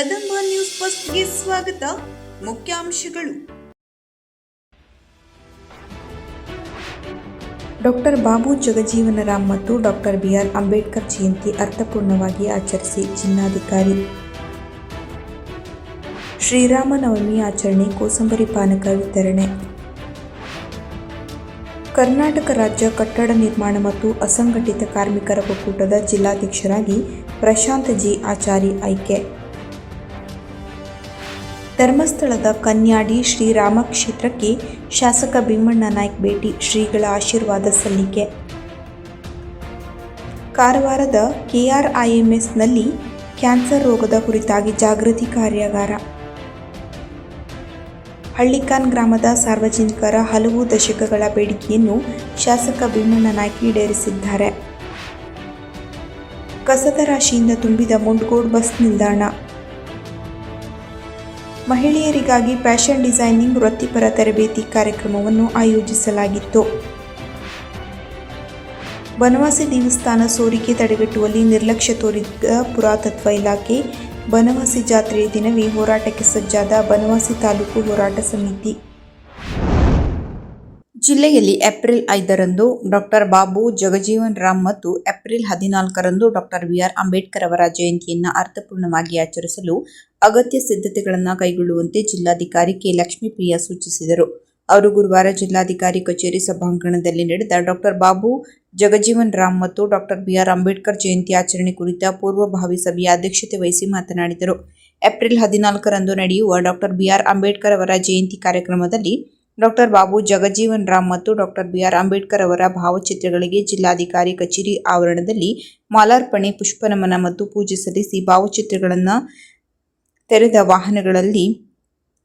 Kadamba news ಫಸ್ಟ್ಗೆ ಸ್ವಾಗತ. ಮುಖ್ಯಾಂಶಗಳು. ಡಾಕ್ಟರ್ ಬಾಬು ಜಗಜೀವನರಾಮ್ ಮತ್ತು ಡಾಕ್ಟರ್ ಬಿ.ಆರ್. ಅಂಬೇಡ್ಕರ್ ಜಯಂತಿ ಅರ್ಥಪೂರ್ಣವಾಗಿ ಆಚರಿಸಿ ಜಿಲ್ಲಾಧಿಕಾರಿ. ಶ್ರೀರಾಮನವಮಿ ಆಚರಣೆ, ಕೋಸಂಬರಿ ಪಾನಕ ವಿತರಣೆ. ಕರ್ನಾಟಕ ರಾಜ್ಯ ಕಟ್ಟಡ ನಿರ್ಮಾಣ ಮತ್ತು ಅಸಂಘಟಿತ ಕಾರ್ಮಿಕರ ಒಕ್ಕೂಟದ ಜಿಲ್ಲಾಧ್ಯಕ್ಷರಾಗಿ ಪ್ರಶಾಂತ್ ಜಿ ಆಚಾರಿ ಆಯ್ಕೆ. ಧರ್ಮಸ್ಥಳದ ಕನ್ಯಾಡಿ ಶ್ರೀರಾಮ ಕ್ಷೇತ್ರಕ್ಕೆ ಶಾಸಕ ಭೀಮಣ್ಣ ನಾಯ್ಕ ಭೇಟಿ, ಶ್ರೀಗಳ ಆಶೀರ್ವಾದ ಸಲ್ಲಿಕೆ. ಕಾರವಾರದ ಕೆಆರ್ಐಎಂಎಸ್ನಲ್ಲಿ ಕ್ಯಾನ್ಸರ್ ರೋಗದ ಕುರಿತಾಗಿ ಜಾಗೃತಿ ಕಾರ್ಯಾಗಾರ. ಹಳ್ಳಿಕಾನ್ ಗ್ರಾಮದ ಸಾರ್ವಜನಿಕರ ಹಲವು ದಶಕಗಳ ಬೇಡಿಕೆಯನ್ನು ಶಾಸಕ ಭೀಮಣ್ಣ ನಾಯ್ಕ ಈಡೇರಿಸಿದ್ದಾರೆ. ಕಸದ ರಾಶಿಯಿಂದ ತುಂಬಿದ ಮುಂಡಗೋಡ್ ಬಸ್ ನಿಲ್ದಾಣ. ಮಹಿಳೆಯರಿಗಾಗಿ ಫ್ಯಾಷನ್ ಡಿಸೈನಿಂಗ್ ವೃತ್ತಿಪರ ತರಬೇತಿ ಕಾರ್ಯಕ್ರಮವನ್ನು ಆಯೋಜಿಸಲಾಗಿತ್ತು. ಬನವಾಸಿ ದೇವಸ್ಥಾನ ಸೋರಿಕೆ ತಡೆಗಟ್ಟುವಲ್ಲಿ ನಿರ್ಲಕ್ಷ್ಯ ತೋರಿದ ಪುರಾತತ್ವ ಇಲಾಖೆ. ಬನವಾಸಿ ಜಾತ್ರೆಯ ದಿನವೇ ಹೋರಾಟಕ್ಕೆ ಸಜ್ಜಾದ ಬನವಾಸಿ ತಾಲೂಕು ಹೋರಾಟ ಸಮಿತಿ. ಜಿಲ್ಲೆಯಲ್ಲಿ ಏಪ್ರಿಲ್ 5ರಂದು ಡಾಕ್ಟರ್ ಬಾಬು ಜಗಜೀವನರಾಮ್ ಮತ್ತು ಏಪ್ರಿಲ್ 14ರಂದು ಡಾಕ್ಟರ್ ಬಿ.ಆರ್. ಅಂಬೇಡ್ಕರ್ ಅವರ ಜಯಂತಿಯನ್ನು ಅರ್ಥಪೂರ್ಣವಾಗಿ ಆಚರಿಸಲು ಅಗತ್ಯ ಸಿದ್ಧತೆಗಳನ್ನು ಕೈಗೊಳ್ಳುವಂತೆ ಜಿಲ್ಲಾಧಿಕಾರಿ ಕೆ. ಲಕ್ಷ್ಮೀಪ್ರಿಯ ಸೂಚಿಸಿದರು. ಅವರು ಗುರುವಾರ ಜಿಲ್ಲಾಧಿಕಾರಿ ಕಚೇರಿ ಸಭಾಂಗಣದಲ್ಲಿ ನಡೆದ ಡಾಕ್ಟರ್ ಬಾಬು ಜಗಜೀವನರಾಮ್ ಮತ್ತು ಡಾಕ್ಟರ್ ಬಿ.ಆರ್. ಅಂಬೇಡ್ಕರ್ ಜಯಂತಿ ಆಚರಣೆ ಕುರಿತ ಪೂರ್ವಭಾವಿ ಸಭೆಯ ಅಧ್ಯಕ್ಷತೆ ವಹಿಸಿ ಮಾತನಾಡಿದರು. ಏಪ್ರಿಲ್ 14ರಂದು ನಡೆಯುವ ಡಾಕ್ಟರ್ ಬಿ.ಆರ್. ಅಂಬೇಡ್ಕರ್ ಅವರ ಜಯಂತಿ ಕಾರ್ಯಕ್ರಮದಲ್ಲಿ ಡಾಕ್ಟರ್ ಬಾಬು ಜಗಜೀವನರಾಮ್ ಮತ್ತು ಡಾಕ್ಟರ್ ಬಿ.ಆರ್. ಅಂಬೇಡ್ಕರ್ ಅವರ ಭಾವಚಿತ್ರಗಳಿಗೆ ಜಿಲ್ಲಾಧಿಕಾರಿ ಕಚೇರಿ ಆವರಣದಲ್ಲಿ ಮಾಲಾರ್ಪಣೆ, ಪುಷ್ಪನಮನ ಮತ್ತು ಪೂಜೆ ಸಲ್ಲಿಸಿ ಭಾವಚಿತ್ರಗಳನ್ನು ತೆರೆದ ವಾಹನಗಳಲ್ಲಿ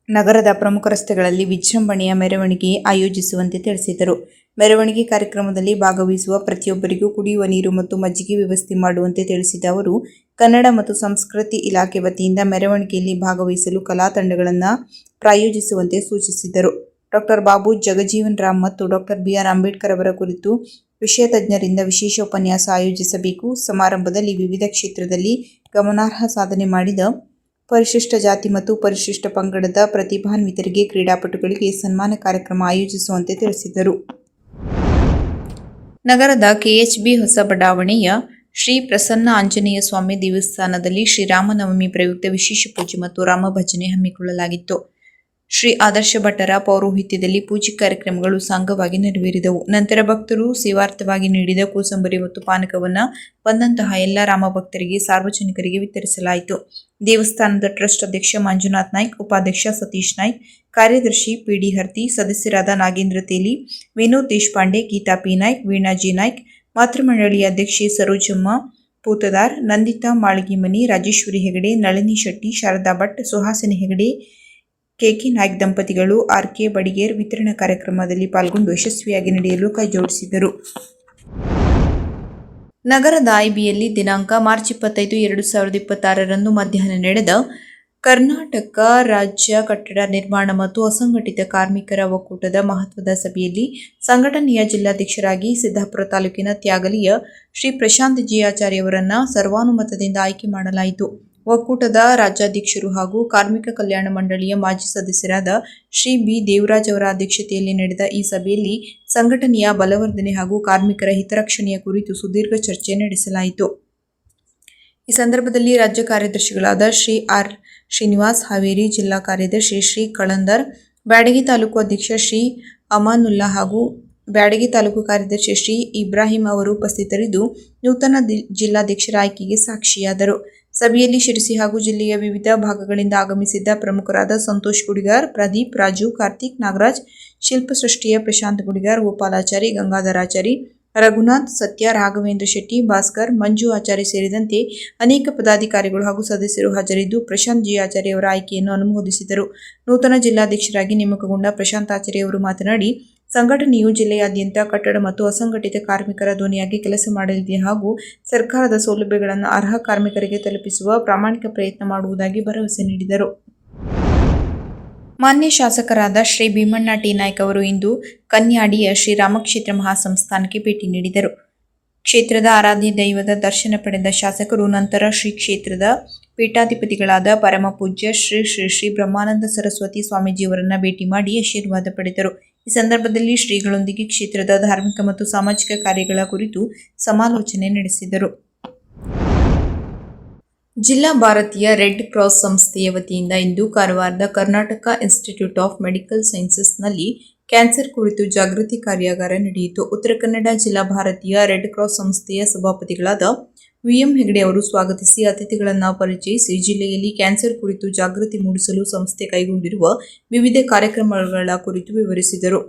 ನಗರದ ಪ್ರಮುಖ ರಸ್ತೆಗಳಲ್ಲಿ ವಿಜೃಂಭಣೆಯ ಮೆರವಣಿಗೆ ಆಯೋಜಿಸುವಂತೆ ತಿಳಿಸಿದರು. ಮೆರವಣಿಗೆ ಕಾರ್ಯಕ್ರಮದಲ್ಲಿ ಭಾಗವಹಿಸುವ ಪ್ರತಿಯೊಬ್ಬರಿಗೂ ಕುಡಿಯುವ ನೀರು ಮತ್ತು ಮಜ್ಜಿಗೆ ವ್ಯವಸ್ಥೆ ಮಾಡುವಂತೆ ತಿಳಿಸಿದ ಅವರು, ಕನ್ನಡ ಮತ್ತು ಸಂಸ್ಕೃತಿ ಇಲಾಖೆ ವತಿಯಿಂದ ಮೆರವಣಿಗೆಯಲ್ಲಿ ಭಾಗವಹಿಸಲು ಕಲಾ ತಂಡಗಳನ್ನು ಪ್ರಾಯೋಜಿಸುವಂತೆ ಸೂಚಿಸಿದರು. ಡಾಕ್ಟರ್ ಬಾಬು ಜಗಜೀವನರಾಮ್ ಮತ್ತು ಡಾಕ್ಟರ್ ಬಿ.ಆರ್. ಅಂಬೇಡ್ಕರ್ ಅವರ ಕುರಿತು ವಿಷಯ ತಜ್ಞರಿಂದ ವಿಶೇಷ ಉಪನ್ಯಾಸ ಆಯೋಜಿಸಬೇಕು. ಸಮಾರಂಭದಲ್ಲಿ ವಿವಿಧ ಕ್ಷೇತ್ರದಲ್ಲಿ ಗಮನಾರ್ಹ ಸಾಧನೆ ಮಾಡಿದ ಪರಿಶಿಷ್ಟ ಜಾತಿ ಮತ್ತು ಪರಿಶಿಷ್ಟ ಪಂಗಡದ ಪ್ರತಿಭಾನ್ವಿತರಿಗೆ, ಕ್ರೀಡಾಪಟುಗಳಿಗೆ ಸನ್ಮಾನ ಕಾರ್ಯಕ್ರಮ ಆಯೋಜಿಸುವಂತೆ ತಿಳಿಸಿದರು. ನಗರದ ಕೆಎಚ್ಬಿ ಹೊಸ ಬಡಾವಣೆಯ ಶ್ರೀ ಪ್ರಸನ್ನ ಆಂಜನೇಯ ಸ್ವಾಮಿ ದೇವಸ್ಥಾನದಲ್ಲಿ ಶ್ರೀರಾಮನವಮಿ ಪ್ರಯುಕ್ತ ವಿಶೇಷ ಪೂಜೆ ಮತ್ತು ರಾಮ ಭಜನೆ ಹಮ್ಮಿಕೊಳ್ಳಲಾಗಿತ್ತು. ಶ್ರೀ ಆದರ್ಶ ಭಟ್ಟರ ಪೌರೋಹಿತ್ಯದಲ್ಲಿ ಪೂಜೆ ಕಾರ್ಯಕ್ರಮಗಳು ಸಾಂಗವಾಗಿ ನೆರವೇರಿದವು. ನಂತರ ಭಕ್ತರು ಸೇವಾರ್ಥವಾಗಿ ನೀಡಿದ ಕೋಸಂಬರಿ ಮತ್ತು ಪಾನಕವನ್ನು ಬಂದಂತಹ ಎಲ್ಲ ರಾಮ ಭಕ್ತರಿಗೆ, ಸಾರ್ವಜನಿಕರಿಗೆ ವಿತರಿಸಲಾಯಿತು. ದೇವಸ್ಥಾನದ ಟ್ರಸ್ಟ್ ಅಧ್ಯಕ್ಷ ಮಂಜುನಾಥ್ ನಾಯ್ಕ್, ಉಪಾಧ್ಯಕ್ಷ ಸತೀಶ್ ನಾಯ್ಕ್, ಕಾರ್ಯದರ್ಶಿ ಪಿಡಿ ಹರ್ತಿ, ಸದಸ್ಯರಾದ ನಾಗೇಂದ್ರ ತೇಲಿ, ವಿನೋದ್ ದೇಶಪಾಂಡೆ, ಗೀತಾ ಪಿ ನಾಯ್ಕ್, ವೀಣಾ ಜಿ ನಾಯ್ಕ್, ಮಾತೃಮಂಡಳಿ ಅಧ್ಯಕ್ಷೆ ಸರೋಜಮ್ಮ ಪೂತದಾರ್, ನಂದಿತಾ ಮಾಳಗಿಮನಿ, ರಾಜೇಶ್ವರಿ ಹೆಗಡೆ, ನಳಿನಿ ಶೆಟ್ಟಿ, ಶಾರದಾ ಭಟ್, ಸುಹಾಸಿನಿ ಹೆಗಡೆ, ಕೆಕೆ ನಾಯ್ಕ್ ದಂಪತಿಗಳು, ಆರ್.ಕೆ. ಬಡಿಗೇರ್ ವಿತರಣಾ ಕಾರ್ಯಕ್ರಮದಲ್ಲಿ ಪಾಲ್ಗೊಂಡು ಯಶಸ್ವಿಯಾಗಿ ನಡೆಯಲು ಕೈಜೋಡಿಸಿದರು. ನಗರದ ಐಬಿಯಲ್ಲಿ ದಿನಾಂಕ ಮಾರ್ಚ್ 25, 2026ರಂದು ಮಧ್ಯಾಹ್ನ ನಡೆದ ಕರ್ನಾಟಕ ರಾಜ್ಯ ಕಟ್ಟಡ ನಿರ್ಮಾಣ ಮತ್ತು ಅಸಂಘಟಿತ ಕಾರ್ಮಿಕರ ಒಕ್ಕೂಟದ ಮಹತ್ವದ ಸಭೆಯಲ್ಲಿ ಸಂಘಟನೆಯ ಜಿಲ್ಲಾಧ್ಯಕ್ಷರಾಗಿ ಸಿದ್ದಾಪುರ ತಾಲೂಕಿನ ತ್ಯಾಗಲಿಯ ಶ್ರೀ ಪ್ರಶಾಂತ್ ಜಿ ಆಚಾರ್ಯ ಅವರನ್ನು ಸರ್ವಾನುಮತದಿಂದ ಆಯ್ಕೆ ಮಾಡಲಾಯಿತು. ಒಕ್ಕೂಟದ ರಾಜ್ಯಾಧ್ಯಕ್ಷರು ಹಾಗೂ ಕಾರ್ಮಿಕ ಕಲ್ಯಾಣ ಮಂಡಳಿಯ ಮಾಜಿ ಸದಸ್ಯರಾದ ಶ್ರೀ ಬಿ. ದೇವರಾಜ್ ಅವರ ಅಧ್ಯಕ್ಷತೆಯಲ್ಲಿ ನಡೆದ ಈ ಸಭೆಯಲ್ಲಿ ಸಂಘಟನೆಯ ಬಲವರ್ಧನೆ ಹಾಗೂ ಕಾರ್ಮಿಕರ ಹಿತರಕ್ಷಣೆಯ ಕುರಿತು ಸುದೀರ್ಘ ಚರ್ಚೆ ನಡೆಸಲಾಯಿತು. ಈ ಸಂದರ್ಭದಲ್ಲಿ ರಾಜ್ಯ ಕಾರ್ಯದರ್ಶಿಗಳಾದ ಶ್ರೀ ಆರ್. ಶ್ರೀನಿವಾಸ್ ಹಾವೇರಿ, ಜಿಲ್ಲಾ ಕಾರ್ಯದರ್ಶಿ ಶ್ರೀ ಕಳಂದರ್, ಬ್ಯಾಡಗಿ ತಾಲೂಕು ಅಧ್ಯಕ್ಷ ಶ್ರೀ ಅಮಾನುಲ್ಲಾ ಹಾಗೂ ಬ್ಯಾಡಗಿ ತಾಲೂಕು ಕಾರ್ಯದರ್ಶಿ ಶ್ರೀ ಇಬ್ರಾಹಿಂ ಅವರು ಉಪಸ್ಥಿತರಿದ್ದು ನೂತನ ಜಿಲ್ಲಾಧ್ಯಕ್ಷರ ಆಯ್ಕೆಗೆ ಸಾಕ್ಷಿಯಾದರು. ಸಭೆಯಲ್ಲಿ ಶಿರಸಿ ಹಾಗೂ ಜಿಲ್ಲೆಯ ವಿವಿಧ ಭಾಗಗಳಿಂದ ಆಗಮಿಸಿದ್ದ ಪ್ರಮುಖರಾದ ಸಂತೋಷ್ ಗುಡಿಗಾರ್, ಪ್ರದೀಪ್, ರಾಜು, ಕಾರ್ತಿಕ್, ನಾಗರಾಜ್, ಶಿಲ್ಪಸೃಷ್ಟಿಯ ಪ್ರಶಾಂತ್ ಗುಡಿಗಾರ್, ಗೋಪಾಲಾಚಾರಿ, ಗಂಗಾಧರಾಚಾರಿ, ರಘುನಾಥ್, ಸತ್ಯ, ರಾಘವೇಂದ್ರ ಶೆಟ್ಟಿ, ಭಾಸ್ಕರ್, ಮಂಜು ಆಚಾರ್ಯ ಸೇರಿದಂತೆ ಅನೇಕ ಪದಾಧಿಕಾರಿಗಳು ಹಾಗೂ ಸದಸ್ಯರು ಹಾಜರಿದ್ದು ಪ್ರಶಾಂತ್ ಜಿ ಆಚಾರ್ಯ ಅವರ ಆಯ್ಕೆಯನ್ನು ಅನುಮೋದಿಸಿದರು. ನೂತನ ಜಿಲ್ಲಾಧ್ಯಕ್ಷರಾಗಿ ನೇಮಕಗೊಂಡ ಪ್ರಶಾಂತ್ ಆಚಾರ್ಯ ಅವರು ಮಾತನಾಡಿ, ಸಂಘಟನೆಯು ಜಿಲ್ಲೆಯಾದ್ಯಂತ ಕಟ್ಟಡ ಮತ್ತು ಅಸಂಘಟಿತ ಕಾರ್ಮಿಕರ ಧ್ವನಿಯಾಗಿ ಕೆಲಸ ಮಾಡಲಿದೆ ಹಾಗೂ ಸರ್ಕಾರದ ಸೌಲಭ್ಯಗಳನ್ನು ಅರ್ಹ ಕಾರ್ಮಿಕರಿಗೆ ತಲುಪಿಸುವ ಪ್ರಾಮಾಣಿಕ ಪ್ರಯತ್ನ ಮಾಡುವುದಾಗಿ ಭರವಸೆ ನೀಡಿದರು. ಮಾನ್ಯ ಶಾಸಕರಾದ ಶ್ರೀ ಭೀಮಣ್ಣ ಟಿ ನಾಯ್ಕ ಅವರು ಇಂದು ಕನ್ಯಾಡಿಯ ಶ್ರೀರಾಮಕ್ಷೇತ್ರ ಮಹಾಸಂಸ್ಥಾನಕ್ಕೆ ಭೇಟಿ ನೀಡಿದರು. ಕ್ಷೇತ್ರದ ಆರಾಧ್ಯ ದೈವದ ದರ್ಶನ ಪಡೆದ ಶಾಸಕರು ನಂತರ ಶ್ರೀ ಕ್ಷೇತ್ರದ ಪೀಠಾಧಿಪತಿಗಳಾದ ಪರಮ ಪೂಜ್ಯ ಶ್ರೀ ಶ್ರೀ ಶ್ರೀ ಬ್ರಹ್ಮಾನಂದ ಸರಸ್ವತಿ ಸ್ವಾಮೀಜಿಯವರನ್ನ ಭೇಟಿ ಮಾಡಿ ಆಶೀರ್ವಾದ ಪಡೆದರು. ಈ ಸಂದರ್ಭದಲ್ಲಿ ಶ್ರೀಗಳೊಂದಿಗೆ ಕ್ಷೇತ್ರದ ಧಾರ್ಮಿಕ ಮತ್ತು ಸಾಮಾಜಿಕ ಕಾರ್ಯಗಳ ಕುರಿತು ಸಮಾಲೋಚನೆ ನಡೆಸಿದರು. ಜಿಲ್ಲಾ ಭಾರತೀಯ ರೆಡ್ ಕ್ರಾಸ್ ಸಂಸ್ಥೆಯ ವತಿಯಿಂದ ಇಂದು ಕಾರವಾರದ ಕರ್ನಾಟಕ ಇನ್ಸ್ಟಿಟ್ಯೂಟ್ ಆಫ್ ಮೆಡಿಕಲ್ ಸೈನ್ಸಸ್ನಲ್ಲಿ ಕ್ಯಾನ್ಸರ್ ಕುರಿತು ಜಾಗೃತಿ ಕಾರ್ಯಾಗಾರ ನಡೆಯಿತು. ಉತ್ತರ ಕನ್ನಡ ಜಿಲ್ಲಾ ಭಾರತೀಯ ರೆಡ್ ಕ್ರಾಸ್ ಸಂಸ್ಥೆಯ ಸಭಾಪತಿಗಳಾದ ವಿ.ಎಂ. ಹೆಗಡೆ ಅವರು ಸ್ವಾಗತಿಸಿ ಅತಿಥಿಗಳನ್ನು ಪರಿಚಯಿಸಿ ಜಿಲ್ಲೆಯಲ್ಲಿ ಕ್ಯಾನ್ಸರ್ ಕುರಿತು ಜಾಗೃತಿ ಮೂಡಿಸಲು ಸಂಸ್ಥೆ ಕೈಗೊಂಡಿರುವ ವಿವಿಧ ಕಾರ್ಯಕ್ರಮಗಳ ಕುರಿತು ವಿವರಿಸಿದರು.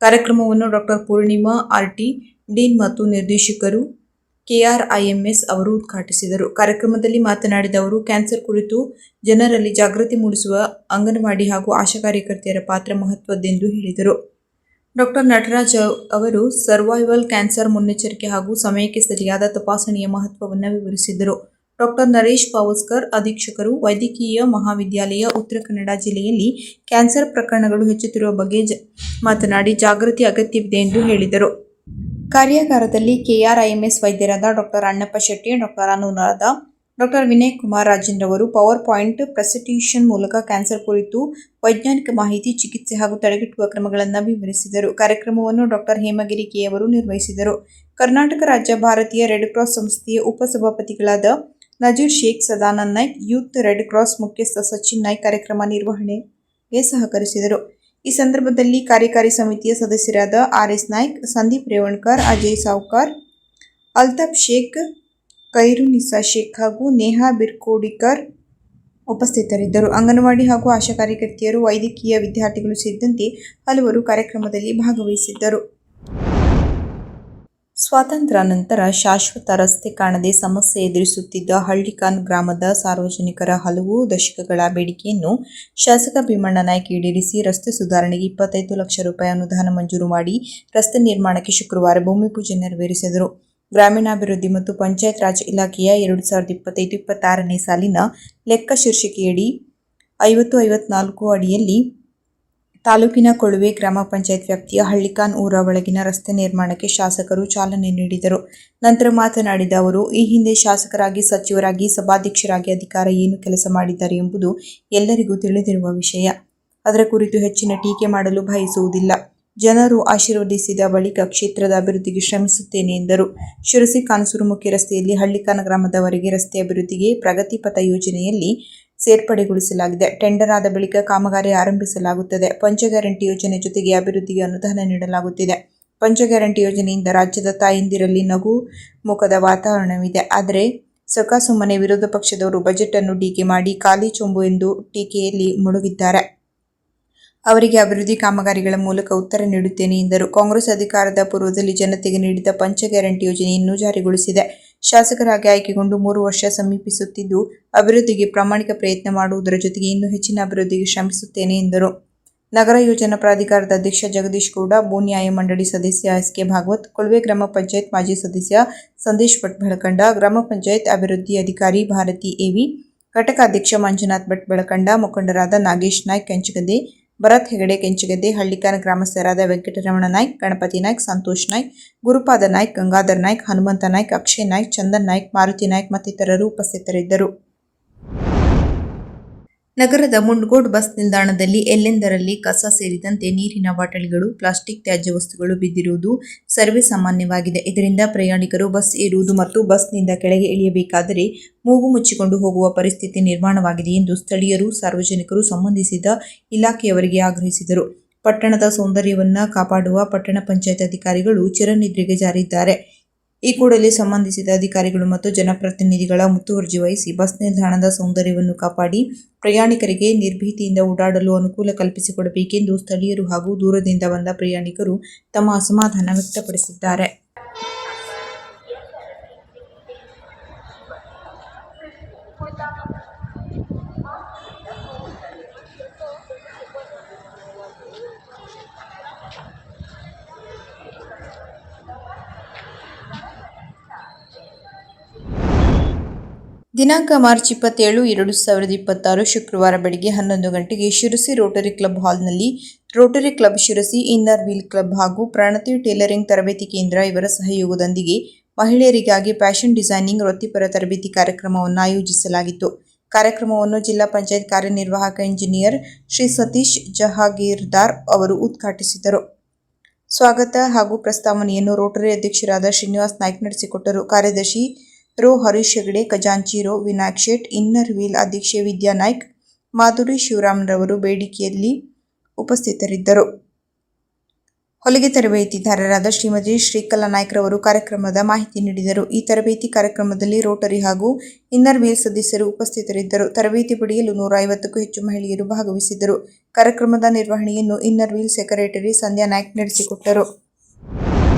ಕಾರ್ಯಕ್ರಮವನ್ನು ಡಾ. ಪೂರ್ಣಿಮಾ ಆರ್.ಟಿ. ಡೀನ್ ಮತ್ತು ನಿರ್ದೇಶಕರು KRIMS ಅವರು ಉದ್ಘಾಟಿಸಿದರು. ಕಾರ್ಯಕ್ರಮದಲ್ಲಿ ಮಾತನಾಡಿದ ಅವರು, ಕ್ಯಾನ್ಸರ್ ಕುರಿತು ಜನರಲ್ಲಿ ಜಾಗೃತಿ ಮೂಡಿಸುವ ಅಂಗನವಾಡಿ ಹಾಗೂ ಆಶಾ ಕಾರ್ಯಕರ್ತೆಯರ ಪಾತ್ರ ಮಹತ್ವದ್ದೆಂದು ಹೇಳಿದರು. ಡಾ. ನಟರಾಜ್ ಅವರು ಸರ್ವೈವಲ್ ಕ್ಯಾನ್ಸರ್ ಮುನ್ನೆಚ್ಚರಿಕೆ ಹಾಗೂ ಸಮಯಕ್ಕೆ ಸರಿಯಾದ ತಪಾಸಣೆಯ ಮಹತ್ವವನ್ನು ವಿವರಿಸಿದರು. ಡಾ. ನರೇಶ್ ಪಾವಸ್ಕರ್, ಅಧೀಕ್ಷಕರು, ವೈದ್ಯಕೀಯ ಮಹಾವಿದ್ಯಾಲಯ, ಉತ್ತರ ಕನ್ನಡ ಜಿಲ್ಲೆಯಲ್ಲಿ ಕ್ಯಾನ್ಸರ್ ಪ್ರಕರಣಗಳು ಹೆಚ್ಚುತ್ತಿರುವ ಬಗ್ಗೆ ಮಾತನಾಡಿ ಜಾಗೃತಿ ಅಗತ್ಯವಿದೆ ಎಂದು ಹೇಳಿದರು. ಕಾರ್ಯಾಗಾರದಲ್ಲಿ KRIMS ವೈದ್ಯರಾದ ಡಾ. ಅಣ್ಣಪ್ಪ ಶೆಟ್ಟಿ, ಡಾ. ಅನುರಾಧ, ಡಾ. ವಿನಯ್ ಕುಮಾರ್ ರಾಜೇಂದ್ರ ಅವರು ಪವರ್ ಪಾಯಿಂಟ್ ಪ್ರೆಸೆಂಟೇಷನ್ ಮೂಲಕ ಕ್ಯಾನ್ಸರ್ ಕುರಿತು ವೈಜ್ಞಾನಿಕ ಮಾಹಿತಿ, ಚಿಕಿತ್ಸೆ ಹಾಗೂ ತಡೆಗಟ್ಟುವ ಕ್ರಮಗಳನ್ನು ವಿವರಿಸಿದರು. ಕಾರ್ಯಕ್ರಮವನ್ನು ಡಾ. ಹೇಮಗಿರಿ ಕೆ ಅವರು ನಿರ್ವಹಿಸಿದರು. ಕರ್ನಾಟಕ ರಾಜ್ಯ ಭಾರತೀಯ ರೆಡ್ ಕ್ರಾಸ್ ಸಂಸ್ಥೆಯ ಉಪಸಭಾಪತಿಗಳಾದ Nazir Sheikh, Sadanand Naik, youth red cross ಮುಖ್ಯಸ್ಥ ಸಚಿನ್ ನಾಯ್ಕ್ ಕಾರ್ಯಕ್ರಮ ನಿರ್ವಹಣೆಗೆ ಸಹಕರಿಸಿದರು. ಈ ಸಂದರ್ಭದಲ್ಲಿ ಕಾರ್ಯಕಾರಿ ಸಮಿತಿಯ ಸದಸ್ಯರಾದ RS ನಾಯ್ಕ್, ಸಂದೀಪ್ ರೇವಣ್ಕರ್, ಅಜಯ್ ಸಾವ್ಕಾರ್, ಅಲ್ತಾಫ್ ಶೇಖ್, ಖೈರುನಿಸಾ ಶೇಖ್ ಹಾಗೂ ನೇಹಾ ಬಿರ್ಕೋಡಿಕರ್ ಉಪಸ್ಥಿತರಿದ್ದರು. ಅಂಗನವಾಡಿ ಹಾಗೂ ಆಶಾ ಕಾರ್ಯಕರ್ತೆಯರು, ವೈದ್ಯಕೀಯ ವಿದ್ಯಾರ್ಥಿಗಳು ಸೇರಿದಂತೆ ಹಲವರು ಕಾರ್ಯಕ್ರಮದಲ್ಲಿ ಭಾಗವಹಿಸಿದ್ದರು. ಸ್ವಾತಂತ್ರ್ಯಾನಂತರ ಶಾಶ್ವತ ರಸ್ತೆ ಕಾಣದೆ ಸಮಸ್ಯೆ ಎದುರಿಸುತ್ತಿದ್ದ ಹಳ್ಳಿಕಾನ್ ಗ್ರಾಮದ ಸಾರ್ವಜನಿಕರ ಹಲವು ದಶಕಗಳ ಬೇಡಿಕೆಯನ್ನು ಶಾಸಕ ಭೀಮಣ್ಣ ನಾಯ್ಕ ಈಡೇರಿಸಿ ರಸ್ತೆ ಸುಧಾರಣೆಗೆ 25 ಲಕ್ಷ ರೂಪಾಯಿ ಅನುದಾನ ಮಂಜೂರು ಮಾಡಿ ರಸ್ತೆ ನಿರ್ಮಾಣಕ್ಕೆ ಶುಕ್ರವಾರ ಭೂಮಿ ಪೂಜೆ ನೆರವೇರಿಸಿದರು. ಗ್ರಾಮೀಣಾಭಿವೃದ್ಧಿ ಮತ್ತು ಪಂಚಾಯತ್ ರಾಜ್ ಇಲಾಖೆಯ 2025-26ನೇ ಸಾಲಿನ ಲೆಕ್ಕ ಶೀರ್ಷಿಕೆಯಡಿ 50-54 ಅಡಿಯಲ್ಲಿ ತಾಲೂಕಿನ ಕೊಳುವೆ ಗ್ರಾಮ ಪಂಚಾಯತ್ ವ್ಯಾಪ್ತಿಯ ಹಳ್ಳಿಕಾನ್ ಊರ ಒಳಗಿನ ರಸ್ತೆ ನಿರ್ಮಾಣಕ್ಕೆ ಶಾಸಕರು ಚಾಲನೆ ನೀಡಿದರು. ನಂತರ ಮಾತನಾಡಿದ ಅವರು, ಈ ಹಿಂದೆ ಶಾಸಕರಾಗಿ, ಸಚಿವರಾಗಿ, ಸಭಾಧ್ಯಕ್ಷರಾಗಿ ಅಧಿಕಾರ ಏನು ಕೆಲಸ ಮಾಡಿದ್ದಾರೆ ಎಂಬುದು ಎಲ್ಲರಿಗೂ ತಿಳಿದಿರುವ ವಿಷಯ. ಅದರ ಕುರಿತು ಹೆಚ್ಚಿನ ಟೀಕೆ ಮಾಡಲು ಬಯಸುವುದಿಲ್ಲ. ಜನರು ಆಶೀರ್ವದಿಸಿದ ಬಳಿಕ ಕ್ಷೇತ್ರದ ಅಭಿವೃದ್ಧಿಗೆ ಶ್ರಮಿಸುತ್ತೇನೆ ಎಂದರು. ಶಿರಸಿ ಕಾನಸೂರು ಮುಖ್ಯ ರಸ್ತೆಯಲ್ಲಿ ಹಳ್ಳಿಕಾನ್ ಗ್ರಾಮದವರೆಗೆ ರಸ್ತೆ ಅಭಿವೃದ್ಧಿಗೆ ಪ್ರಗತಿ ಪಥ ಯೋಜನೆಯಲ್ಲಿ ಸೇರ್ಪಡೆಗೊಳಿಸಲಾಗಿದೆ. ಟೆಂಡರ್ ಆದ ಬಳಿಕ ಕಾಮಗಾರಿ ಆರಂಭಿಸಲಾಗುತ್ತದೆ. ಪಂಚ ಗ್ಯಾರಂಟಿ ಯೋಜನೆ ಜೊತೆಗೆ ಅಭಿವೃದ್ಧಿಗೆ ಅನುದಾನ ನೀಡಲಾಗುತ್ತಿದೆ. ಪಂಚ ಗ್ಯಾರಂಟಿ ಯೋಜನೆಯಿಂದ ರಾಜ್ಯದ ತಾಯಂದಿರಲ್ಲಿ ನಗು ಮುಖದ ವಾತಾವರಣವಿದೆ. ಆದರೆ ಸುಮ್ಮನೆ ವಿರೋಧ ಪಕ್ಷದವರು ಬಜೆಟ್ ಅನ್ನು ಟೀಕೆ ಮಾಡಿ ಖಾಲಿ ಚೊಂಬು ಎಂದು ಟೀಕೆಯಲ್ಲಿ ಮುಳುಗಿದ್ದಾರೆ. ಅವರಿಗೆ ಅಭಿವೃದ್ಧಿ ಕಾಮಗಾರಿಗಳ ಮೂಲಕ ಉತ್ತರ ನೀಡುತ್ತೇನೆ ಎಂದರು. ಕಾಂಗ್ರೆಸ್ ಅಧಿಕಾರದ ಪೂರ್ವದಲ್ಲಿ ಜನತೆಗೆ ನೀಡಿದ ಪಂಚ ಗ್ಯಾರಂಟಿ ಯೋಜನೆಯನ್ನು ಜಾರಿಗೊಳಿಸಿದೆ. ಶಾಸಕರಾಗಿ ಆಯ್ಕೆಗೊಂಡು 3 ವರ್ಷ ಸಮೀಪಿಸುತ್ತಿದ್ದು, ಅಭಿವೃದ್ಧಿಗೆ ಪ್ರಾಮಾಣಿಕ ಪ್ರಯತ್ನ ಮಾಡುವುದರ ಜೊತೆಗೆ ಇನ್ನೂ ಹೆಚ್ಚಿನ ಅಭಿವೃದ್ಧಿಗೆ ಶ್ರಮಿಸುತ್ತೇನೆ ಎಂದರು. ನಗರ ಯೋಜನಾ ಪ್ರಾಧಿಕಾರದ ಅಧ್ಯಕ್ಷ ಜಗದೀಶ್ ಗೌಡ, ಭೂ ನ್ಯಾಯ ಮಂಡಳಿ ಸದಸ್ಯ SK ಭಾಗವತ್, ಕೊಳುವೆ ಗ್ರಾಮ ಪಂಚಾಯತ್ ಮಾಜಿ ಸದಸ್ಯ ಸಂದೇಶ್ ಭಟ್ ಬೆಳಕಂಡ, ಗ್ರಾಮ ಪಂಚಾಯತ್ ಅಭಿವೃದ್ಧಿ ಅಧಿಕಾರಿ ಭಾರತಿ AV, ಘಟಕಾಧ್ಯಕ್ಷ ಮಂಜುನಾಥ್ ಭಟ್ ಬೆಳಕಂಡ, ಮುಖಂಡರಾದ ನಾಗೇಶ್ ನಾಯ್ಕ್ ಕೆಂಚಗದ್ದೆ, ಭರತ್ ಹೆಗಡೆ ಕೆಂಚಗದ್ದೆ, ಹಳ್ಳಿಕಾನ್ ಗ್ರಾಮಸ್ಥರಾದ ವೆಂಕಟರಮಣ ನಾಯ್ಕ್, ಗಣಪತಿ ನಾಯ್ಕ್, ಸಂತೋಷ್ ನಾಯ್ಕ್, ಗುರುಪಾದ ನಾಯ್ಕ್, ಗಂಗಾಧರ್ ನಾಯ್ಕ್, ಹನುಮಂತ ನಾಯ್ಕ್, ಅಕ್ಷಯ್ ನಾಯ್ಕ್, ಚಂದನ್ ನಾಯ್ಕ್, ಮಾರುತಿ ನಾಯ್ಕ್ ಮತ್ತಿತರರು ಉಪಸ್ಥಿತರಿದ್ದರು. ನಗರದ ಮುಂಡಗೋಡ್ ಬಸ್ ನಿಲ್ದಾಣದಲ್ಲಿ ಎಲ್ಲೆಂದರಲ್ಲಿ ಕಸ ಸೇರಿದಂತೆ ನೀರಿನ ಬಾಟಲಿಗಳು, ಪ್ಲಾಸ್ಟಿಕ್ ತ್ಯಾಜ್ಯ ವಸ್ತುಗಳು ಬಿದ್ದಿರುವುದು ಸರ್ವೇ ಸಾಮಾನ್ಯವಾಗಿದೆ. ಇದರಿಂದ ಪ್ರಯಾಣಿಕರು ಬಸ್ ಏರುವುದು ಮತ್ತು ಬಸ್ನಿಂದ ಕೆಳಗೆ ಇಳಿಯಬೇಕಾದರೆ ಮೂಗು ಮುಚ್ಚಿಕೊಂಡು ಹೋಗುವ ಪರಿಸ್ಥಿತಿ ನಿರ್ಮಾಣವಾಗಿದೆ ಎಂದು ಸ್ಥಳೀಯರು, ಸಾರ್ವಜನಿಕರು ಸಂಬಂಧಿಸಿದ ಇಲಾಖೆಯವರಿಗೆ ಆಗ್ರಹಿಸಿದರು. ಪಟ್ಟಣದ ಸೌಂದರ್ಯವನ್ನು ಕಾಪಾಡುವ ಪಟ್ಟಣ ಪಂಚಾಯತ್ ಅಧಿಕಾರಿಗಳು ಚಿರನಿದ್ರೆಗೆ ಜಾರಿದ್ದಾರೆ. ಈ ಕೂಡಲೇ ಸಂಬಂಧಿಸಿದ ಅಧಿಕಾರಿಗಳು ಮತ್ತು ಜನಪ್ರತಿನಿಧಿಗಳ ಮುತುವರ್ಜಿ ವಹಿಸಿ ಬಸ್ ನಿಲ್ದಾಣದ ಸೌಂದರ್ಯವನ್ನು ಕಾಪಾಡಿ ಪ್ರಯಾಣಿಕರಿಗೆ ನಿರ್ಭೀತಿಯಿಂದ ಓಡಾಡಲು ಅನುಕೂಲ ಕಲ್ಪಿಸಿಕೊಡಬೇಕೆಂದು ಸ್ಥಳೀಯರು ಹಾಗೂ ದೂರದಿಂದ ಬಂದ ಪ್ರಯಾಣಿಕರು ತಮ್ಮ ಅಸಮಾಧಾನ ವ್ಯಕ್ತಪಡಿಸಿದ್ದಾರೆ. ದಿನಾಂಕ ಮಾರ್ಚ್ 27, 2026 ಶುಕ್ರವಾರ ಬೆಳಗ್ಗೆ 11 ಗಂಟೆಗೆ ಶಿರಸಿ ರೋಟರಿ ಕ್ಲಬ್ ಹಾಲ್ನಲ್ಲಿ Rotary club Sirsi, inner wheel club ಹಾಗೂ ಪ್ರಣತಿ ಟೇಲರಿಂಗ್ ತರಬೇತಿ ಕೇಂದ್ರ ಇವರ ಸಹಯೋಗದೊಂದಿಗೆ ಮಹಿಳೆಯರಿಗಾಗಿ ಫ್ಯಾಷನ್ ಡಿಸೈನಿಂಗ್ ವೃತ್ತಿಪರ ತರಬೇತಿ ಕಾರ್ಯಕ್ರಮವನ್ನು ಆಯೋಜಿಸಲಾಗಿತ್ತು. ಕಾರ್ಯಕ್ರಮವನ್ನು ಜಿಲ್ಲಾ ಪಂಚಾಯತ್ ಕಾರ್ಯನಿರ್ವಾಹಕ ಇಂಜಿನಿಯರ್ ಶ್ರೀ ಸತೀಶ್ ಜಹಾಗೀರ್ದಾರ್ ಅವರು ಉದ್ಘಾಟಿಸಿದರು. ಸ್ವಾಗತ ಹಾಗೂ ಪ್ರಸ್ತಾವನೆಯನ್ನು ರೋಟರಿ ಅಧ್ಯಕ್ಷರಾದ ಶ್ರೀನಿವಾಸ್ ನಾಯ್ಕ್ ನಡೆಸಿಕೊಟ್ಟರು. ಕಾರ್ಯದರ್ಶಿ ರೋ ಹರೀಶ್ ಹೆಗಡೆ, ಖಜಾಂಚಿ ರೋ ವಿನಾಯಕ್ ಶೇಟ್, ಇನ್ನರ್ ವೀಲ್ ಅಧ್ಯಕ್ಷೆ ವಿದ್ಯಾ ನಾಯ್ಕ್, ಮಾಧುರಿ ಶಿವರಾಮ್ರವರು ಬೇಡಿಕೆಯಲ್ಲಿ ಉಪಸ್ಥಿತರಿದ್ದರು. ಹೊಲಿಗೆ ತರಬೇತಿದಾರರಾದ ಶ್ರೀಮತಿ ಶ್ರೀಕಲಾ ನಾಯ್ಕ್ರವರು ಕಾರ್ಯಕ್ರಮದ ಮಾಹಿತಿ ನೀಡಿದರು. ಈ ತರಬೇತಿ ಕಾರ್ಯಕ್ರಮದಲ್ಲಿ ರೋಟರಿ ಹಾಗೂ ಇನ್ನರ್ ವೀಲ್ ಸದಸ್ಯರು ಉಪಸ್ಥಿತರಿದ್ದರು. ತರಬೇತಿ ಪಡೆಯಲು 150ಕ್ಕೂ ಹೆಚ್ಚು ಮಹಿಳೆಯರು ಭಾಗವಹಿಸಿದ್ದರು. ಕಾರ್ಯಕ್ರಮದ ನಿರ್ವಹಣೆಯನ್ನು ಇನ್ನರ್ ವೀಲ್ ಸೆಕ್ರೆಟರಿ ಸಂಧ್ಯಾ ನಾಯ್ಕ್ ನಡೆಸಿಕೊಟ್ಟರು.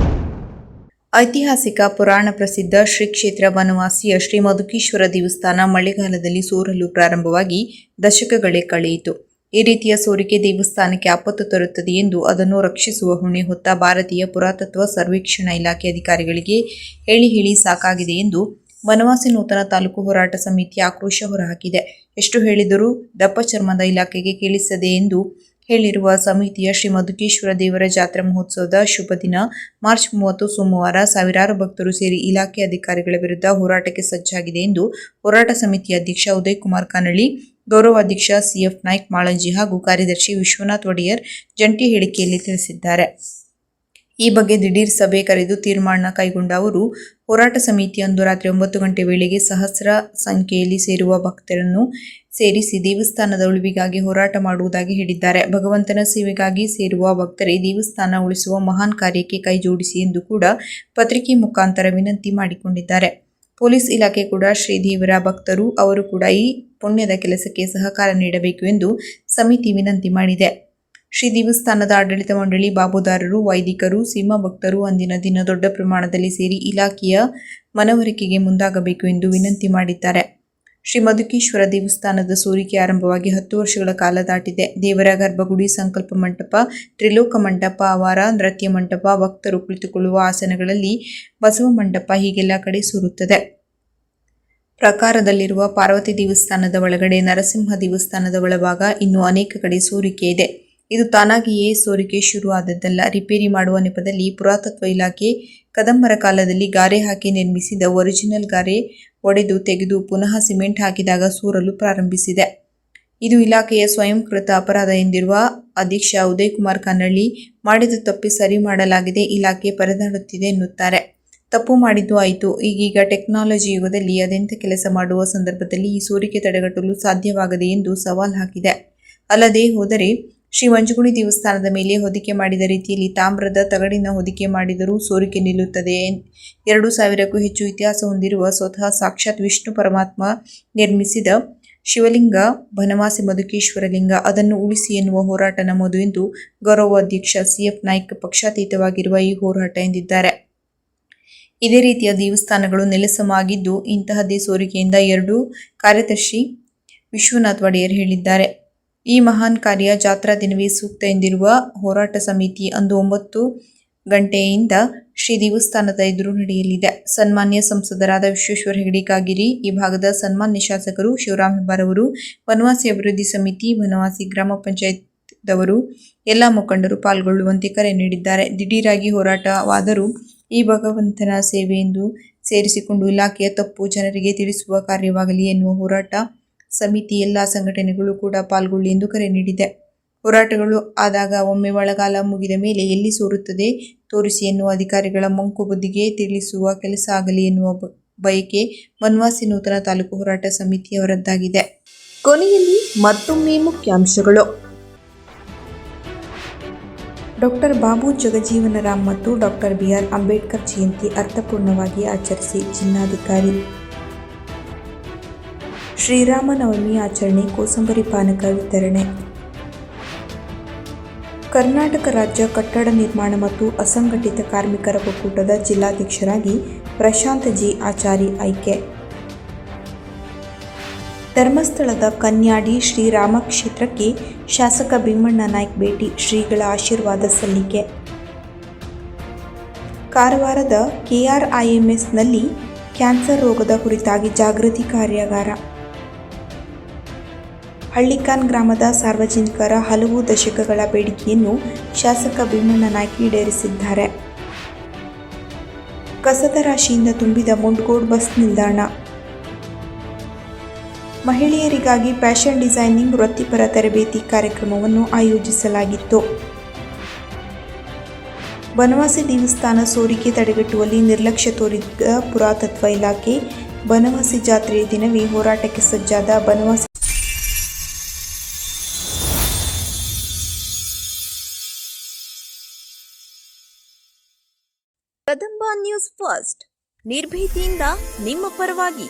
ಐತಿಹಾಸಿಕ ಪುರಾಣ ಪ್ರಸಿದ್ಧ ಶ್ರೀ ಕ್ಷೇತ್ರ ಬನವಾಸಿಯ ಶ್ರೀ ಮಧುಕೇಶ್ವರ ದೇವಸ್ಥಾನ ಮಳೆಗಾಲದಲ್ಲಿ ಸೋರಲು ಪ್ರಾರಂಭವಾಗಿ ದಶಕಗಳೇ ಕಳೆಯಿತು. ಈ ರೀತಿಯ ಸೋರಿಕೆ ದೇವಸ್ಥಾನಕ್ಕೆ ಆಪತ್ತು ತರುತ್ತದೆ ಎಂದು ಅದನ್ನು ರಕ್ಷಿಸುವ ಹೊಣೆ ಹೊತ್ತ ಭಾರತೀಯ ಪುರಾತತ್ವ ಸರ್ವೇಕ್ಷಣಾ ಇಲಾಖೆ ಅಧಿಕಾರಿಗಳಿಗೆ ಹೇಳಿ ಸಾಕಾಗಿದೆ ಎಂದು ಬನವಾಸಿ ನೂತನ ತಾಲೂಕು ಹೋರಾಟ ಸಮಿತಿ ಆಕ್ರೋಶ ಹೊರಹಾಕಿದೆ. ಎಷ್ಟು ಹೇಳಿದರೂ ದಪ್ಪ ಚರ್ಮದ ಇಲಾಖೆಗೆ ಕೇಳಿಸದೆ ಎಂದು ಹೇಳಿರುವ ಸಮಿತಿಯ ಶ್ರೀ ಮಧುಕೇಶ್ವರ ದೇವರ ಜಾತ್ರಾ ಮಹೋತ್ಸವದ ಶುಭ ದಿನ ಮಾರ್ಚ್ 30 ಸೋಮವಾರ ಸಾವಿರಾರು ಭಕ್ತರು ಸೇರಿ ಇಲಾಖೆ ಅಧಿಕಾರಿಗಳ ವಿರುದ್ಧ ಹೋರಾಟಕ್ಕೆ ಸಜ್ಜಾಗಿದೆ ಎಂದು ಹೋರಾಟ ಸಮಿತಿಯ ಅಧ್ಯಕ್ಷ ಉದಯ್ ಕುಮಾರ್ ಕಾನಳ್ಳಿ, ಗೌರವಾಧ್ಯಕ್ಷ ಸಿಎಫ್ ನಾಯ್ಕ್ ಮಾಳಂಜಿ ಹಾಗೂ ಕಾರ್ಯದರ್ಶಿ ವಿಶ್ವನಾಥ್ ಒಡೆಯರ್ ಜಂಟಿ ಹೇಳಿಕೆಯಲ್ಲಿ ತಿಳಿಸಿದ್ದಾರೆ. ಈ ಬಗ್ಗೆ ದಿಢೀರ್ ಸಭೆ ಕರೆದು ತೀರ್ಮಾನ ಕೈಗೊಂಡ ಅವರು ಹೋರಾಟ ಸಮಿತಿ ಅಂದು ರಾತ್ರಿ 9 ಗಂಟೆ ವೇಳೆಗೆ ಸಹಸ್ರ ಸಂಖ್ಯೆಯಲ್ಲಿ ಸೇರುವ ಭಕ್ತರನ್ನು ಸೇರಿಸಿ ದೇವಸ್ಥಾನದ ಉಳಿವಿಗಾಗಿ ಹೋರಾಟ ಮಾಡುವುದಾಗಿ ಹೇಳಿದ್ದಾರೆ. ಭಗವಂತನ ಸೇವೆಗಾಗಿ ಸೇರುವ ಭಕ್ತರೇ ದೇವಸ್ಥಾನ ಉಳಿಸುವ ಮಹಾನ್ ಕಾರ್ಯಕ್ಕೆ ಕೈ ಜೋಡಿಸಿ ಎಂದು ಕೂಡ ಪತ್ರಿಕೆ ಮುಖಾಂತರ ವಿನಂತಿ ಮಾಡಿಕೊಂಡಿದ್ದಾರೆ. ಪೊಲೀಸ್ ಇಲಾಖೆ ಕೂಡ ಶ್ರೀದೇವರ ಭಕ್ತರು, ಅವರು ಕೂಡ ಈ ಪುಣ್ಯದ ಕೆಲಸಕ್ಕೆ ಸಹಕಾರ ನೀಡಬೇಕು ಎಂದು ಸಮಿತಿ ವಿನಂತಿ ಮಾಡಿದೆ. ಶ್ರೀ ದೇವಸ್ಥಾನದ ಆಡಳಿತ ಮಂಡಳಿ, ಬಾಬುದಾರರು, ವೈದಿಕರು, ಸಿಂಹ ಭಕ್ತರು ಅಂದಿನ ದಿನ ದೊಡ್ಡ ಪ್ರಮಾಣದಲ್ಲಿ ಸೇರಿ ಇಲಾಖೆಯ ಮನವರಿಕೆಗೆ ಮುಂದಾಗಬೇಕು ಎಂದು ವಿನಂತಿ ಮಾಡಿದ್ದಾರೆ. ಶ್ರೀ ಮಧುಕೇಶ್ವರ ದೇವಸ್ಥಾನದ ಸೋರಿಕೆ ಆರಂಭವಾಗಿ 10 ವರ್ಷಗಳ ಕಾಲ ದಾಟಿದೆ. ದೇವರ ಗರ್ಭಗುಡಿ, ಸಂಕಲ್ಪ ಮಂಟಪ, ತ್ರಿಲೋಕ ಮಂಟಪ, ಆವಾರ, ನೃತ್ಯ ಮಂಟಪ, ಭಕ್ತರು ಕುಳಿತುಕೊಳ್ಳುವ ಆಸನಗಳಲ್ಲಿ ಬಸವ ಮಂಟಪ ಹೀಗೆಲ್ಲ ಕಡೆ ಸೋರುತ್ತದೆ. ಪ್ರಾಕಾರದಲ್ಲಿರುವ ಪಾರ್ವತಿ ದೇವಸ್ಥಾನದ ಒಳಗಡೆ, ನರಸಿಂಹ ದೇವಸ್ಥಾನದ ಒಳಭಾಗ ಇನ್ನೂ ಅನೇಕ ಕಡೆ ಸೋರಿಕೆ ಇದೆ. ಇದು ತಾನಾಗಿಯೇ ಸೋರಿಕೆ ಶುರು ಆದದ್ದಲ್ಲ. ರಿಪೇರಿ ಮಾಡುವ ನೆಪದಲ್ಲಿ ಪುರಾತತ್ವ ಇಲಾಖೆ ಕದಂಬರ ಕಾಲದಲ್ಲಿ ಗಾರೆ ಹಾಕಿ ನಿರ್ಮಿಸಿದ ಒರಿಜಿನಲ್ ಗಾರೆ ಒಡೆದು ತೆಗೆದು ಪುನಃ ಸಿಮೆಂಟ್ ಹಾಕಿದಾಗ ಸೋರಲು ಪ್ರಾರಂಭಿಸಿದೆ. ಇದು ಇಲಾಖೆಯ ಸ್ವಯಂಕೃತ ಅಪರಾಧ ಎಂದಿರುವ ಅಧ್ಯಕ್ಷ ಉದಯ್ ಕುಮಾರ್ ಕಾನಳ್ಳಿ, ಮಾಡಿದ ತಪ್ಪಿ ಸರಿ ಮಾಡಲಾಗಿದೆ, ಇಲಾಖೆ ಪರದಾಡುತ್ತಿದೆ ಎನ್ನುತ್ತಾರೆ. ತಪ್ಪು ಮಾಡಿದ್ದು ಆಯಿತು, ಈಗೀಗ ಟೆಕ್ನಾಲಜಿ ಯುಗದಲ್ಲಿ ಅದೆಂಥ ಕೆಲಸ ಮಾಡುವ ಸಂದರ್ಭದಲ್ಲಿ ಈ ಸೋರಿಕೆ ತಡೆಗಟ್ಟಲು ಸಾಧ್ಯವಾಗದೆ ಎಂದು ಸವಾಲ್ ಹಾಕಿದೆ. ಅಲ್ಲದೆ ಹೋದರೆ ಶ್ರೀ ಮಂಜುಗುಡಿ ದೇವಸ್ಥಾನದ ಮೇಲೆ ಹೊದಿಕೆ ಮಾಡಿದ ರೀತಿಯಲ್ಲಿ ತಾಮ್ರದ ತಗಡಿನ ಹೊದಿಕೆ ಮಾಡಿದರೂ ಸೋರಿಕೆ ನಿಲ್ಲುತ್ತದೆ. 2000ಕ್ಕೂ ಹೆಚ್ಚು ಇತಿಹಾಸ ಹೊಂದಿರುವ ಸ್ವತಃ ಸಾಕ್ಷಾತ್ ವಿಷ್ಣು ಪರಮಾತ್ಮ ನಿರ್ಮಿಸಿದ ಶಿವಲಿಂಗ ಬನವಾಸಿ ಮಧುಕೇಶ್ವರ ಲಿಂಗ, ಅದನ್ನು ಉಳಿಸಿ ಎನ್ನುವ ಹೋರಾಟ ನಮ್ಮದು ಎಂದು ಗೌರವಾಧ್ಯಕ್ಷ ಸಿಎಫ್ ನಾಯ್ಕ್ ಪಕ್ಷಾತೀತವಾಗಿರುವ ಈ ಹೋರಾಟ ಎಂದಿದ್ದಾರೆ. ಇದೇ ರೀತಿಯ ದೇವಸ್ಥಾನಗಳು ನೆಲಸಮಾಗಿದ್ದು ಇಂತಹದ್ದೇ ಸೋರಿಕೆಯಿಂದ ಎರಡು ಕಾರ್ಯದರ್ಶಿ ವಿಶ್ವನಾಥ್ ಒಡೆಯರ್ ಹೇಳಿದ್ದಾರೆ. ಈ ಮಹಾನ್ ಕಾರ್ಯ ಜಾತ್ರಾ ದಿನವೇ ಸೂಕ್ತ ಎಂದಿರುವ ಹೋರಾಟ ಸಮಿತಿ ಅಂದು 9 ಗಂಟೆಯಿಂದ ಶ್ರೀ ದೇವಸ್ಥಾನದ ಎದುರು ನಡೆಯಲಿದೆ. ಸನ್ಮಾನ್ಯ ಸಂಸದರಾದ ವಿಶ್ವೇಶ್ವರ ಹೆಗಡೆ ಕಾಗೇರಿ, ಈ ಭಾಗದ ಸನ್ಮಾನ್ಯ ಶಾಸಕರು ಶಿವರಾಮ್ ಹೆಬ್ಬಾರ್ ಅವರು, ಬನವಾಸಿ ಅಭಿವೃದ್ಧಿ ಸಮಿತಿ, ಬನವಾಸಿ ಗ್ರಾಮ ಪಂಚಾಯತ್ ದವರು, ಎಲ್ಲ ಮುಖಂಡರು ಪಾಲ್ಗೊಳ್ಳುವಂತೆ ಕರೆ ನೀಡಿದ್ದಾರೆ. ದಿಢೀರಾಗಿ ಹೋರಾಟವಾದರೂ ಈ ಭಗವಂತನ ಸೇವೆ ಎಂದು ಸೇರಿಸಿಕೊಂಡು ಇಲಾಖೆಯ ತಪ್ಪು ಜನರಿಗೆ ತಿಳಿಸುವ ಕಾರ್ಯವಾಗಲಿ ಎನ್ನುವ ಹೋರಾಟ ಸಮಿತಿ ಎಲ್ಲ ಸಂಘಟನೆಗಳು ಕೂಡ ಪಾಲ್ಗೊಳ್ಳಿ ಎಂದು ಕರೆ ನೀಡಿದೆ. ಹೋರಾಟಗಳು ಆದಾಗ ಒಮ್ಮೆ ಮಳೆಗಾಲ ಮುಗಿದ ಮೇಲೆ ಎಲ್ಲಿ ಸೋರುತ್ತದೆ ತೋರಿಸಿ ಎನ್ನುವ ಅಧಿಕಾರಿಗಳ ಮಂಕು ಬುದ್ಧಿಗೆ ತಿಳಿಸುವ ಕೆಲಸ ಆಗಲಿ ಎನ್ನುವ ಬಯಕೆ ಬನವಾಸಿ ನೂತನ ತಾಲೂಕು ಹೋರಾಟ ಸಮಿತಿಯವರದ್ದಾಗಿದೆ. ಕೊನೆಯಲ್ಲಿ ಮತ್ತೊಮ್ಮೆ ಮುಖ್ಯಾಂಶಗಳು. ಡಾಕ್ಟರ್ ಬಾಬು ಜಗಜೀವನರಾಮ್ ಮತ್ತು ಡಾಕ್ಟರ್ BR ಅಂಬೇಡ್ಕರ್ ಜಯಂತಿ ಅರ್ಥಪೂರ್ಣವಾಗಿ ಆಚರಿಸಿ ಜಿಲ್ಲಾಧಿಕಾರಿ. ಶ್ರೀರಾಮನವಮಿ ಆಚರಣೆ, ಕೋಸಂಬರಿ ಪಾನಕ ವಿತರಣೆ. ಕರ್ನಾಟಕ ರಾಜ್ಯ ಕಟ್ಟಡ ನಿರ್ಮಾಣ ಮತ್ತು ಅಸಂಘಟಿತ ಕಾರ್ಮಿಕರ ಒಕ್ಕೂಟದ ಜಿಲ್ಲಾಧ್ಯಕ್ಷರಾಗಿ ಪ್ರಶಾಂತ್ ಜಿ ಆಚಾರಿ ಆಯ್ಕೆ. ಧರ್ಮಸ್ಥಳದ ಕನ್ಯಾಡಿ ಶ್ರೀರಾಮ ಕ್ಷೇತ್ರಕ್ಕೆ ಶಾಸಕ ಭೀಮಣ್ಣ ನಾಯ್ಕ್ ಭೇಟಿ, ಶ್ರೀಗಳ ಆಶೀರ್ವಾದ ಸಲ್ಲಿಕೆ. ಕಾರವಾರದ KRIMSನಲ್ಲಿ ಕ್ಯಾನ್ಸರ್ ರೋಗದ ಕುರಿತಾಗಿ ಜಾಗೃತಿ ಕಾರ್ಯಾಗಾರ. ಹಳ್ಳಿಕಾನ್ ಗ್ರಾಮದ ಸಾರ್ವಜನಿಕರ ಹಲವು ದಶಕಗಳ ಬೇಡಿಕೆಯನ್ನು ಶಾಸಕ ಭೀಮಣ್ಣ ನಾಯ್ಕ್ ಈಡೇರಿಸಿದ್ದಾರೆ. ಕಸದ ರಾಶಿಯಿಂದ ತುಂಬಿದ ಮುಂಡಗೋಡ್ ಬಸ್ ನಿಲ್ದಾಣ. ಮಹಿಳೆಯರಿಗಾಗಿ ಫ್ಯಾಷನ್ ಡಿಸೈನಿಂಗ್ ವೃತ್ತಿಪರ ತರಬೇತಿ ಕಾರ್ಯಕ್ರಮವನ್ನು ಆಯೋಜಿಸಲಾಗಿತ್ತು. ಬನವಾಸಿ ದೇವಸ್ಥಾನ ಸೋರಿಕೆ ತಡೆಗಟ್ಟುವಲ್ಲಿ ನಿರ್ಲಕ್ಷ್ಯ ತೋರಿದ ಪುರಾತತ್ವ ಇಲಾಖೆ. ಬನವಾಸಿ ಜಾತ್ರೆಯ ದಿನವೇ ಹೋರಾಟಕ್ಕೆ ಸಜ್ಜಾದ ಬನವಾಸಿ ಕದಂಬ ನ್ಯೂಸ್ ಫಸ್ಟ್, ನಿರ್ಭೀತಿಯಿಂದ ನಿಮ್ಮ ಪರವಾಗಿ.